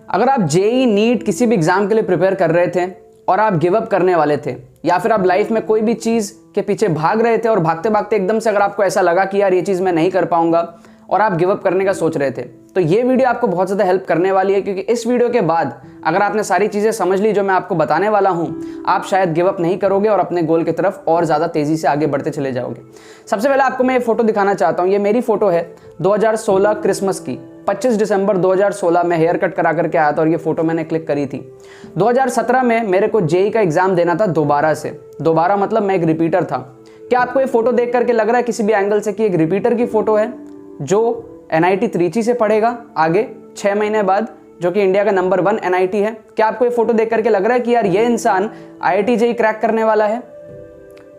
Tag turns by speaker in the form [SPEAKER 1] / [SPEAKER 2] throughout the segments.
[SPEAKER 1] अगर आप JEE NEET किसी भी एग्जाम के लिए प्रिपेयर कर रहे थे और आप गिव अप करने वाले थे, या फिर आप लाइफ में कोई भी चीज के पीछे भाग रहे थे और भागते भागते एकदम से अगर आपको ऐसा लगा कि यार ये चीज मैं नहीं कर पाऊंगा और आप गिव अप करने का सोच रहे थे, तो ये वीडियो आपको बहुत ज़्यादा हेल्प करने वाली है। क्योंकि इस वीडियो के बाद अगर आपने सारी चीज़ें समझ ली जो मैं आपको बताने वाला हूं, आप शायद गिव अप नहीं करोगे और अपने गोल की तरफ और ज़्यादा तेज़ी से आगे बढ़ते चले जाओगे। सबसे पहले आपको मैं ये फोटो दिखाना चाहता हूँ। ये मेरी फोटो है 2016 क्रिसमस की। 25 दिसंबर 2016 में हेयर कट करा करके आया था और ये फोटो मैंने क्लिक करी थी। 2017 में मेरे को जेई का एग्जाम देना था दोबारा से। दोबारा मतलब मैं एक रिपीटर था। क्या आपको ये फोटो देख करके लग रहा है किसी भी एंगल से कि एक रिपीटर की फोटो है जो NIT त्रिची से पढ़ेगा आगे 6 महीने बाद, जो कि इंडिया का नंबर 1 NIT है? क्या आपको ये फोटो देख करके लग रहा है कि यार ये इंसान IIT जेई क्रैक करने वाला है?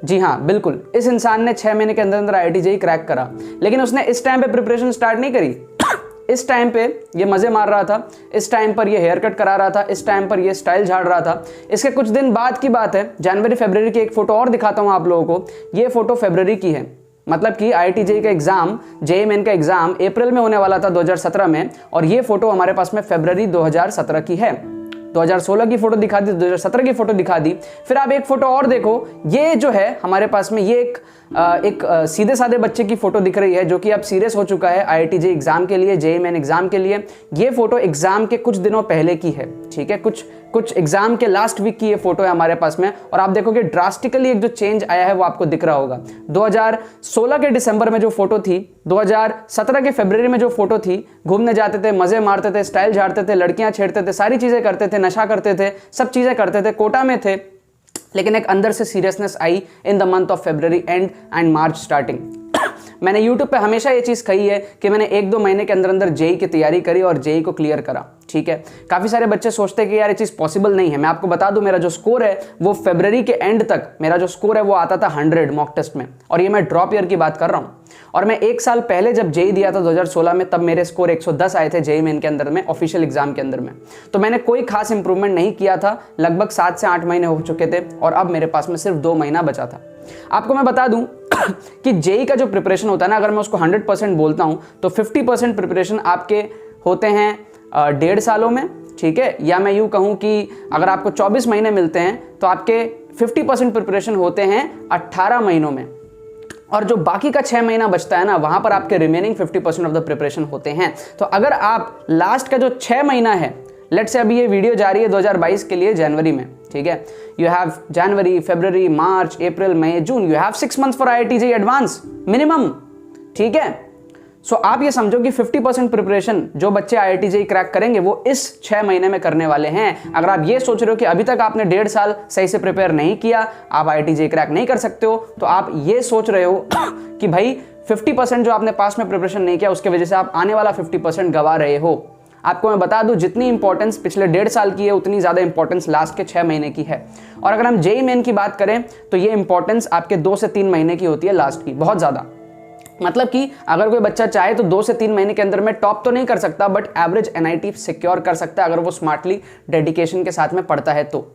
[SPEAKER 1] जी हाँ, बिल्कुल। इस इंसान ने 6 महीने के अंदर अंदर IIT जेई क्रैक करा, लेकिन उसने इस टाइम पे प्रिपरेशन स्टार्ट नहीं करी। इस टाइम पे ये मजे मार रहा था, इस टाइम पर ये हेयर कट करा रहा था, इस टाइम पर ये स्टाइल झाड़ रहा था। इसके कुछ दिन बाद की बात है, जनवरी फरवरी की एक फोटो और दिखाता हूँ आप लोगों को। ये फोटो फरवरी की है, मतलब कि IIT जेई का एग्जाम, जेई मेन का एग्जाम अप्रैल में होने वाला था 2017 में, और ये फोटो हमारे पास में फरवरी 2017 की है। 2016 की फोटो दिखा दी, 2017 की फोटो दिखा दी। फिर आप एक फोटो और देखो, ये जो है हमारे पास में ये एक सीधे साधे बच्चे की फोटो दिख रही है जो कि अब सीरियस हो चुका है IIT जेई एग्जाम के लिए, जेई मेन एग्जाम के लिए। ये फोटो एग्जाम के कुछ दिनों पहले की है, ठीक है, कुछ एग्जाम के लास्ट वीक की ये फोटो है हमारे पास में। और आप देखोगे ड्रास्टिकली एक जो चेंज आया है वो आपको दिख रहा होगा। 2016 के दिसंबर में जो फोटो थी, 2017 के फरवरी में जो फोटो थी, घूमने जाते थे, मजे मारते थे, स्टाइल झाड़ते थे, लड़कियां छेड़ते थे, सारी चीजें करते थे, नशा करते थे, सब चीजें करते थे, कोटा में थे। लेकिन एक अंदर से seriousness I in the month of February and March starting. मैंने YouTube पे हमेशा ये चीज़ कही है कि मैंने 1-2 महीने के अंदर अंदर जेई की तैयारी करी और जेई को क्लियर करा, ठीक है। काफ़ी सारे बच्चे सोचते हैं कि यार ये चीज़ पॉसिबल नहीं है। मैं आपको बता दूं, मेरा जो स्कोर है वो फरवरी के एंड तक मेरा जो स्कोर है वो आता था 100 मॉक टेस्ट में, और ये मैं ड्रॉप ईयर की बात कर रहा हूँ। और मैं 1 साल पहले जब जेई दिया था 2016 में, तब मेरे स्कोर 110 आए थे जेई मेन के अंदर में, ऑफिशियल एग्जाम के अंदर में। तो मैंने कोई खास इंप्रूवमेंट नहीं किया था। लगभग 7 से 8 महीने हो चुके थे और अब मेरे पास में सिर्फ 2 महीना बचा था। आपको मैं बता दूं कि जेई का जो प्रिपरेशन होता है ना, अगर मैं उसको 100% बोलता हूं तो 50% प्रिपरेशन आपके होते हैं 1.5 सालों में, ठीक है। या मैं यूं कहूं कि अगर आपको 24 महीने मिलते हैं तो आपके 50% प्रिपरेशन होते हैं 18 महीनों में, और जो बाकी का 6 महीना बचता है ना, वहां पर आपके रिमेनिंग 50% ऑफ द प्रिपरेशन होते हैं। तो अगर आप लास्ट का जो 6 महीना है, लेट्स से अभी ये वीडियो जा रही है 2022 के लिए जनवरी में, ठीक है, you have January, February, March, April, May, June, you have 6 months for IIT JEE advance minimum, ठीक है। सो आप ये समझो कि 50% प्रिपरेशन जो बच्चे IIT जेई क्रैक करेंगे वो इस 6 महीने में करने वाले हैं। अगर आप ये सोच रहे हो कि अभी तक आपने 1.5 साल सही से प्रिपेयर नहीं किया, आप IIT जेई क्रैक नहीं कर सकते हो, तो आप ये सोच रहे हो कि भाई 50% जो आपने पास में प्रिपरेशन नहीं किया उसकी वजह से आप आने वाला 50% गवा रहे हो। आपको मैं बता दूं, जितनी इंपॉर्टेंस पिछले 1.5 साल की है उतनी ज़्यादा इंपॉर्टेंस लास्ट के 6 महीने की है। और अगर हम जेई मेन की बात करें तो ये इंपॉर्टेंस आपके 2 से 3 महीने की होती है लास्ट की, बहुत ज़्यादा। मतलब कि अगर कोई बच्चा चाहे तो 2 से 3 महीने के अंदर में टॉप तो नहीं कर सकता, बट एवरेज NIT सिक्योर कर सकता है अगर वो स्मार्टली डेडिकेशन के साथ में पढ़ता है तो,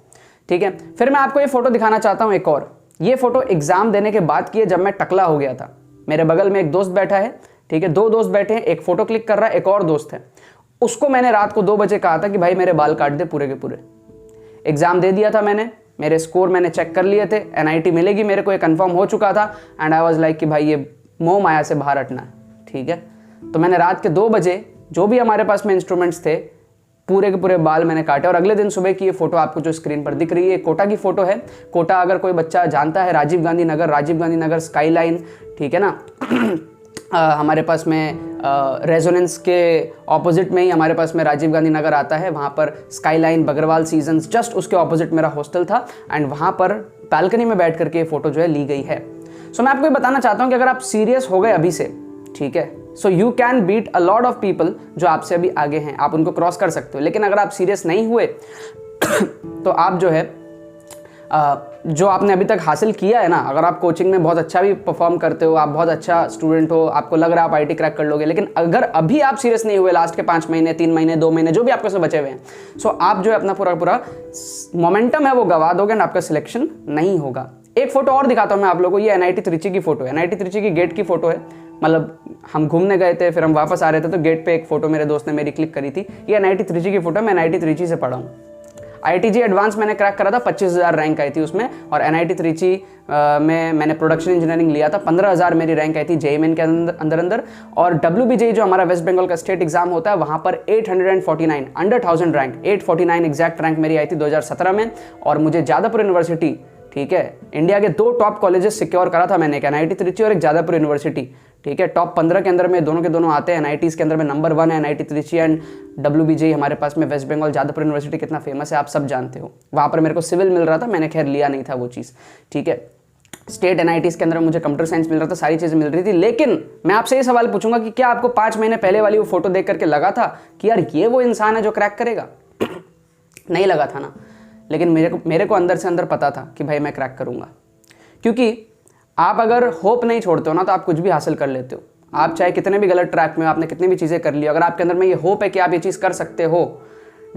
[SPEAKER 1] ठीक है। फिर मैं आपको ये फोटो दिखाना चाहता हूँ एक और। ये फोटो एग्जाम देने के बाद की है, जब मैं टकला हो गया था। मेरे बगल में एक दोस्त बैठा है, ठीक है, 2 दोस्त बैठे हैं, एक फोटो क्लिक कर रहा है, एक और दोस्त है। उसको मैंने रात को 2 बजे कहा था कि भाई मेरे बाल काट दे पूरे के पूरे। एग्जाम दे दिया था मैंने, मेरे स्कोर मैंने चेक कर लिए थे, NIT मिलेगी मेरे को, ये कंफर्म हो चुका था। एंड आई वाज लाइक कि भाई ये मोह माया से बाहर हटना है, ठीक है। तो मैंने रात के 2 बजे जो भी हमारे पास में इंस्ट्रूमेंट्स थे, पूरे के पूरे बाल मैंने काटे। और अगले दिन सुबह की ये फोटो आपको जो स्क्रीन पर दिख रही है, कोटा की फोटो है। कोटा अगर कोई बच्चा जानता है, राजीव गांधी नगर स्काईलाइन, ठीक है ना। हमारे पास में रेजोनेंस के ऑपोजिट में ही हमारे पास में राजीव गांधी नगर आता है। वहाँ पर स्काईलाइन, बगरवाल सीजन्स, जस्ट उसके ऑपोजिट मेरा हॉस्टल था। एंड वहाँ पर बालकनी में बैठ करके ये फोटो जो है ली गई है। सो मैं आपको ये बताना चाहता हूँ कि अगर आप सीरियस हो गए अभी से, ठीक है, so you can beat a lot of people जो आपसे अभी आगे हैं, आप उनको क्रॉस कर सकते हो। लेकिन अगर आप सीरियस नहीं हुए तो आप जो है जो आपने अभी तक हासिल किया है ना, अगर आप कोचिंग में बहुत अच्छा भी परफॉर्म करते हो, आप बहुत अच्छा स्टूडेंट हो, आपको लग रहा है आप IIT क्रैक कर लोगे, लेकिन अगर अभी आप सीरियस नहीं हुए लास्ट के 5 महीने, 3 महीने, 2 महीने, जो भी आपके से बचे हुए हैं, सो आप जो है अपना पूरा मोमेंटम है वो गवा दोगे एंड आपका सिलेक्शन नहीं होगा। एक फोटो और दिखाता हूं मैं आप लोगों को। ये NIT त्रिची की फोटो है, NIT त्रिची की गेट की फोटो है। मतलब हम घूमने गए थे, फिर हम वापस आ रहे थे तो गेट पे एक फ़ोटो मेरे दोस्त ने मेरी क्लिक करी थी। ये NIT Trichy की फ़ोटो, मैं NIT Trichy से पढ़ा हूँ। IITG एडवांस मैंने क्रैक करा था, 25,000 रैंक आई थी उसमें, और NIT Trichy में मैंने प्रोडक्शन इंजीनियरिंग लिया था, 15,000 मेरी रैंक आई थी JEE मेन के अंदर। और WBJEE जो हमारा वेस्ट बंगाल का स्टेट एग्जाम होता है, वहाँ पर 849 अंडर 1000 रैंक, 849 एग्जैक्ट रैंक मेरी आई थी 2017 में। और मुझे जादवपुर यूनिवर्सिटी, ठीक है, इंडिया के 2 टॉप कॉलेजेस सिक्योर करा था मैंने, एक NIT Trichy और एक जादवपुर यूनिवर्सिटी, ठीक है। टॉप 15 के अंदर में दोनों के दोनों आते हैं। NITs के अंदर में नंबर 1 है NIT Trichy एंड WBJEE हमारे पास में वेस्ट बंगाल। जादवपुर यूनिवर्सिटी कितना फेमस है आप सब जानते हो। वहाँ पर मेरे को सिविल मिल रहा था, मैंने खैर लिया नहीं था वो चीज़, ठीक है। स्टेट NITs के अंदर मुझे कंप्यूटर साइंस मिल रहा था, सारी चीज़ें मिल रही थी। लेकिन मैं आपसे ये सवाल पूछूंगा कि क्या आपको 5 महीने पहले वाली वो फोटो देख करके लगा था कि यार ये वो इंसान है जो क्रैक करेगा? नहीं लगा था ना। लेकिन मेरे को अंदर से अंदर पता था कि भाई मैं क्रैक करूंगा, क्योंकि आप अगर होप नहीं छोड़ते हो ना तो आप कुछ भी हासिल कर लेते हो। आप चाहे कितने भी गलत ट्रैक में, आपने कितनी भी चीज़ें कर ली, अगर आपके अंदर में ये होप है कि आप ये चीज़ कर सकते हो,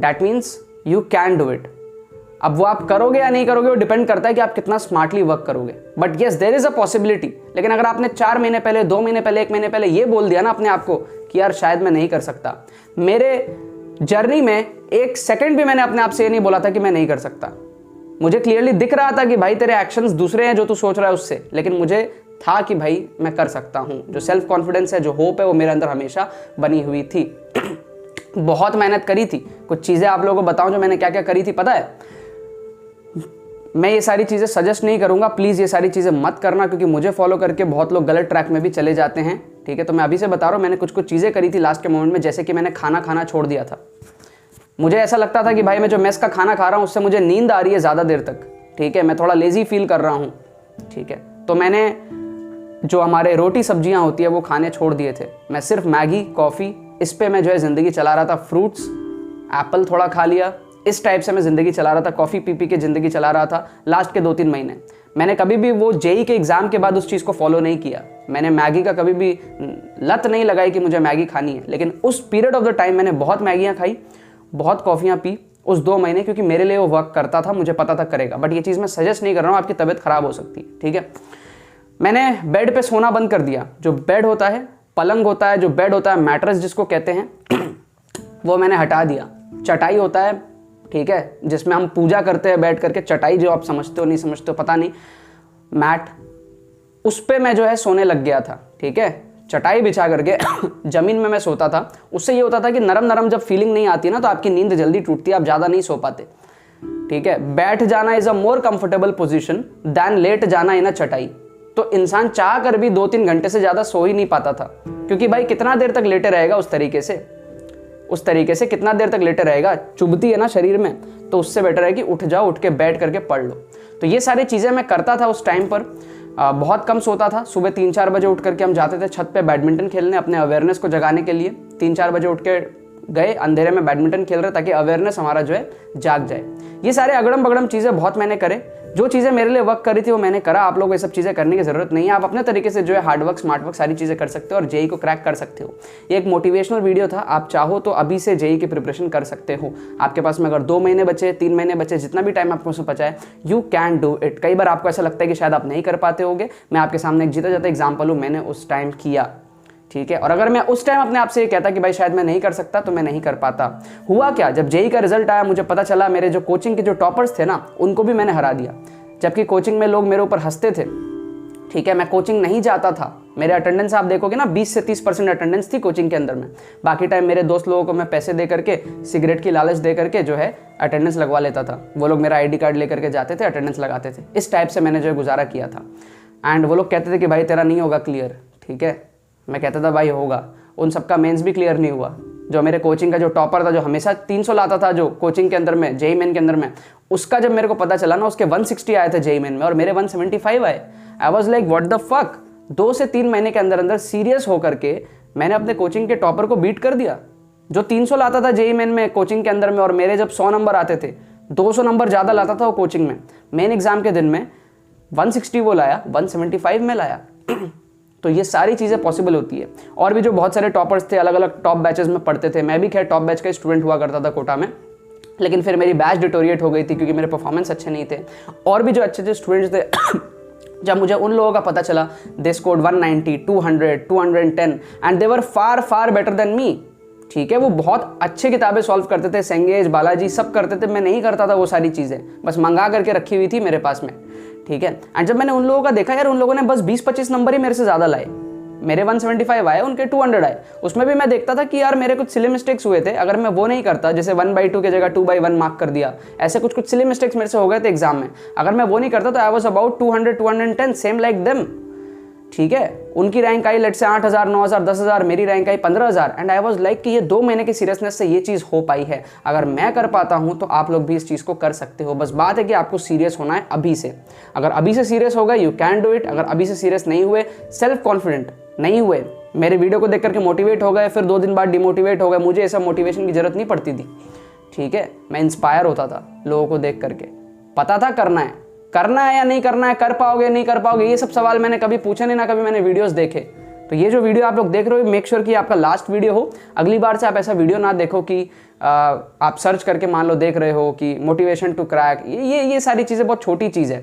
[SPEAKER 1] that means you can do it. अब वो आप करोगे या नहीं करोगे वो डिपेंड करता है कि आप कितना स्मार्टली वर्क करोगे। But yes, there is a possibility. लेकिन अगर आपने 4 महीने पहले, 2 महीने पहले, 1 महीने पहले ये बोल दिया ना अपने आप को कि यार शायद मैं नहीं कर सकता, मेरे जर्नी में 1 सेकंड भी मैंने अपने आप से ये नहीं बोला था कि मैं नहीं कर सकता। मुझे क्लियरली दिख रहा था कि भाई तेरे एक्शंस दूसरे हैं जो तू सोच रहा है उससे, लेकिन मुझे था कि भाई मैं कर सकता हूँ। जो सेल्फ कॉन्फिडेंस है, जो होप है, वो मेरे अंदर हमेशा बनी हुई थी। बहुत मेहनत करी थी। कुछ चीज़ें आप लोगों को बताऊं जो मैंने क्या क्या करी थी, पता है? मैं ये सारी चीज़ें सजेस्ट नहीं करूंगा, प्लीज़ ये सारी चीज़ें मत करना, क्योंकि मुझे फॉलो करके बहुत लोग गलत ट्रैक में भी चले जाते हैं, ठीक है। तो मैं अभी से बता रहा हूँ, मैंने कुछ चीज़ें करी थी लास्ट के मोमेंट में, जैसे कि मैंने खाना खाना छोड़ दिया था। मुझे ऐसा लगता था कि भाई मैं जो मेस का खाना खा रहा हूँ उससे मुझे नींद आ रही है ज़्यादा देर तक, ठीक है, मैं थोड़ा लेजी फील कर रहा हूँ, ठीक है। तो मैंने जो हमारे रोटी सब्जियाँ होती है वो खाने छोड़ दिए थे। मैं सिर्फ मैगी, कॉफ़ी, इस पे मैं जो है ज़िंदगी चला रहा था। फ्रूट्स, एप्पल थोड़ा खा लिया, इस टाइप से मैं ज़िंदगी चला रहा था। कॉफ़ी पी के ज़िंदगी चला रहा था लास्ट के 2-3 महीने। मैंने कभी भी वो JEE के एग्ज़ाम के बाद उस चीज़ को फॉलो नहीं किया। मैंने मैगी का कभी भी लत नहीं लगाई कि मुझे मैगी खानी है, लेकिन उस पीरियड ऑफ द टाइम मैंने बहुत मैगियाँ खाई, बहुत कॉफ़ियाँ पी उस 2 महीने, क्योंकि मेरे लिए वो वर्क करता था, मुझे पता था करेगा। बट ये चीज़ मैं सजेस्ट नहीं कर रहा हूँ, आपकी तबीयत ख़राब हो सकती है, ठीक है। मैंने बेड पे सोना बंद कर दिया। जो बेड होता है, पलंग होता है, जो बेड होता है, मैट्रेस जिसको कहते हैं, वो मैंने हटा दिया। चटाई होता है, ठीक है, जिसमें हम पूजा करते हैं बैठ करके, चटाई जो आप समझते हो नहीं समझते हो पता नहीं, मैट, उस पे मैं जो है सोने लग गया था, ठीक है। चटाई बिछा करके जमीन में मैं सोता था। उससे ये होता था कि नरम नरम जब फीलिंग नहीं आती ना तो आपकी नींद जल्दी टूटती है, आप ज़्यादा नहीं सो पाते, ठीक है। बैठ जाना is a more comfortable position than लेट जाना इन अ चटाई। तो इंसान चाह कर भी 2-3 घंटे से ज़्यादा सो ही नहीं पाता था, क्योंकि भाई कितना देर तक लेटे रहेगा उस तरीके से कितना देर तक लेटे रहेगा, चुभती है ना शरीर में। तो उससे बेटर है कि उठ जाओ, उठ के बैठ करके पढ़ लो। तो ये सारी चीज़ें मैं करता था उस टाइम पर। बहुत कम सोता था। सुबह 3-4 बजे उठ करके हम जाते थे छत पे बैडमिंटन खेलने, अपने अवेयरनेस को जगाने के लिए। 3-4 बजे उठ के गए, अंधेरे में बैडमिंटन खेल रहे, ताकि अवेयरनेस हमारा जो है जाग जाए। ये सारे अगड़म बगड़म चीज़ें बहुत मैंने करे। जो चीज़ें मेरे लिए वर्क करी थी वो मैंने करा। आप लोग ये सब चीज़ें करने की ज़रूरत नहीं है। आप अपने तरीके से जो है हार्ड वर्क, स्मार्ट वर्क, सारी चीज़ें कर सकते हो और JEE को क्रैक कर सकते हो। ये एक मोटिवेशनल वीडियो था। आप चाहो तो अभी से JEE की प्रिपरेशन कर सकते हो। आपके पास में अगर 2 महीने बचे, 3 महीने बचे, जितना भी टाइम आपको उसमें बचा है, यू कैन डू इट। कई बार आपको ऐसा लगता है कि शायद आप नहीं कर पाते होगे। मैं आपके सामने एक जीता जाता एग्जाम्पल हूँ, मैंने उस टाइम किया, ठीक है। और अगर मैं उस टाइम अपने आप से ये कहता कि भाई शायद मैं नहीं कर सकता, तो मैं नहीं कर पाता। हुआ क्या, जब JEE का रिजल्ट आया, मुझे पता चला मेरे जो कोचिंग के जो टॉपर्स थे ना, उनको भी मैंने हरा दिया। जबकि कोचिंग में लोग मेरे ऊपर हंसते थे, ठीक है। मैं कोचिंग नहीं जाता था। मेरे अटेंडेंस आप देखोगे ना, 20 से 30% अटेंडेंस थी कोचिंग के अंदर में। बाकी टाइम मेरे दोस्त लोगों को मैं पैसे दे करके, सिगरेट की लालच दे करके जो है अटेंडेंस लगवा लेता था। वो लोग मेरा ID कार्ड लेकर के जाते थे, अटेंडेंस लगाते थे। इस टाइप से मैंने जो है गुजारा किया था। एंड वो लोग कहते थे कि भाई तेरा नहीं होगा क्लियर, ठीक है। मैं कहता था भाई होगा। उन सबका मेंस भी क्लियर नहीं हुआ। जो मेरे कोचिंग का जो टॉपर था, जो हमेशा 300 लाता था जो कोचिंग के अंदर में, JEE मेन के अंदर में, उसका जब मेरे को पता चला ना, उसके 160 आए थे JEE मेन में और मेरे 175 आए। I was like what the fuck. 2 से 3 महीने के अंदर अंदर सीरियस होकर के मैंने अपने कोचिंग के टॉपर को बीट कर दिया। जो 300 लाता था JEE मेन में कोचिंग के अंदर में, और मेरे जब 100 नंबर आते थे, 200 नंबर ज़्यादा लाता था वो कोचिंग में। मेन एग्जाम के दिन में 160 वो लाया, 175 में लाया। तो ये सारी चीज़ें पॉसिबल होती है। और भी जो बहुत सारे टॉपर्स थे, अलग अलग टॉप बैचेस में पढ़ते थे। मैं भी खैर टॉप बैच का स्टूडेंट हुआ करता था कोटा में, लेकिन फिर मेरी बैच डिटोरिएट हो गई थी क्योंकि मेरे परफॉर्मेंस अच्छे नहीं थे। और भी जो अच्छे अच्छे स्टूडेंट्स थे जब मुझे उन लोगों का पता चला, they scored 190, 200, 210 and they were far far better than me. ठीक है, वो बहुत अच्छे किताबें सॉल्व करते थे, सेंगेज, बालाजी सब करते थे, मैं नहीं करता था वो सारी चीज़ें, बस मंगा करके रखी हुई थी मेरे पास में। ठीक है, एंड जब मैंने उन लोगों का देखा यार, उन लोगों ने बस 20-25 नंबर ही मेरे से ज़्यादा लाए, मेरे 175 आए, उनके 200 आए। उसमें भी मैं देखता था कि यार मेरे कुछ सिली मिस्टेक्स हुए थे, अगर मैं वो नहीं करता, जैसे 1/2 की जगह 2/1 मार्क कर दिया, ऐसे कुछ सिली मिस्टेक्स मेरे से हो गए थे एग्जाम में, अगर मैं वो नहीं करता तो I was about 200, 210 same like them. ठीक है, उनकी रैंक आई लेट से 8,000, 9,000, 10,000, मेरी rank I 15,000 and I was like कि ये 2 महीने की सीरियसनेस से ये चीज़ हो पाई है, अगर मैं कर पाता हूँ तो आप लोग भी इस चीज़ को कर सकते हो। बस बात है कि आपको सीरियस होना है अभी से। अगर अभी से सीरियस होगा यू कैन डू इट। अगर अभी से सीरियस नहीं हुए, सेल्फ कॉन्फिडेंट नहीं हुए, मेरे वीडियो को देख करके मोटिवेट हो गए, फिर 2 दिन बाद डिमोटिवेट हो गए, मुझे ऐसा मोटिवेशन की जरूरत नहीं पड़ती थी। ठीक है, मैं इंस्पायर होता था लोगों को देख करके, पता था करना है या नहीं करना है, कर पाओगे नहीं कर पाओगे, ये सब सवाल मैंने कभी पूछे नहीं, ना कभी मैंने वीडियोस देखे। तो ये जो वीडियो आप लोग देख रहे हो, मेक श्योर कि आपका लास्ट वीडियो हो। अगली बार से आप ऐसा वीडियो ना देखो कि आप सर्च करके मान लो देख रहे हो कि मोटिवेशन टू क्रैक, ये सारी चीज़ें बहुत छोटी चीज़ है।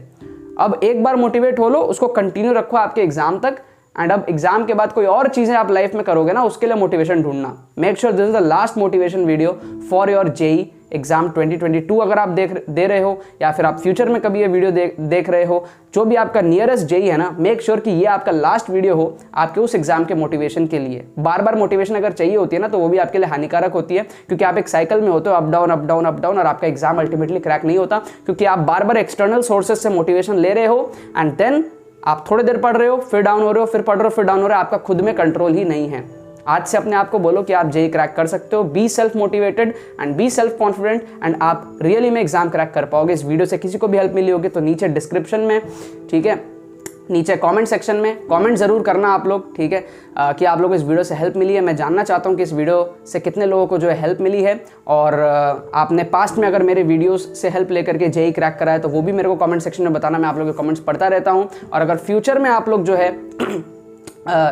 [SPEAKER 1] अब एक बार मोटिवेट हो लो, उसको कंटिन्यू रखो आपके एग्जाम तक, एंड अब एग्जाम के बाद कोई और चीज़ें आप लाइफ में करोगे ना, उसके लिए मोटिवेशन ढूंढना। Make sure this is the last motivation video for your JEE exam 2022। अगर आप दे रहे हो या फिर आप फ्यूचर में कभी ये वीडियो देख रहे हो, जो भी आपका नियरेस्ट जेई है ना, मेक श्योर कि ये आपका लास्ट वीडियो हो आपके उस एग्जाम के मोटिवेशन के लिए। बार बार मोटिवेशन अगर चाहिए होती है ना, तो वो भी आपके लिए हानिकारक होती है, क्योंकि आप एक साइकिल में होते हो, up down up down up down, और आपका एग्जाम अल्टीमेटली क्रैक नहीं होता, क्योंकि आप बार बार एक्सटर्नल सोर्सेज से मोटिवेशन ले रहे हो एंड देन आप थोड़ी देर पढ़ रहे हो, फिर डाउन हो रहे हो, फिर पढ़ रहे हो, फिर डाउन हो रहे हो, आपका खुद में कंट्रोल ही नहीं है। आज से अपने आप को बोलो कि आप जेई क्रैक कर सकते हो। Be self motivated and be self confident and आप रियली में एग्जाम क्रैक कर पाओगे। इस वीडियो से किसी को भी हेल्प मिली होगी तो नीचे डिस्क्रिप्शन में, ठीक है, नीचे कमेंट सेक्शन में कमेंट ज़रूर करना आप लोग, ठीक है, कि आप लोग को इस वीडियो से हेल्प मिली है। मैं जानना चाहता हूँ कि इस वीडियो से कितने लोगों को जो है हेल्प मिली है, और आपने पास्ट में अगर मेरे वीडियोस से हेल्प लेकर के जेई क्रैक करा है तो वो भी मेरे को कमेंट सेक्शन में बताना। मैं आप लोगों के कमेंट्स पढ़ता रहता हूँ, और अगर फ्यूचर में आप लोग जो है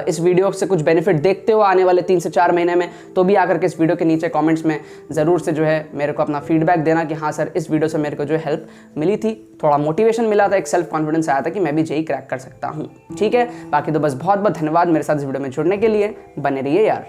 [SPEAKER 1] इस वीडियो से कुछ बेनिफिट देखते हो आने वाले 3 से 4 महीने में, तो भी आकर के इस वीडियो के नीचे कमेंट्स में ज़रूर से जो है मेरे को अपना फीडबैक देना कि हाँ सर, इस वीडियो से मेरे को जो है हेल्प मिली थी, थोड़ा मोटिवेशन मिला था, एक सेल्फ कॉन्फिडेंस आया था कि मैं भी जेई क्रैक कर सकता हूँ। ठीक है, बाकी तो बस बहुत बहुत धन्यवाद मेरे साथ इस वीडियो में जुड़ने के लिए। बने रहिए यार।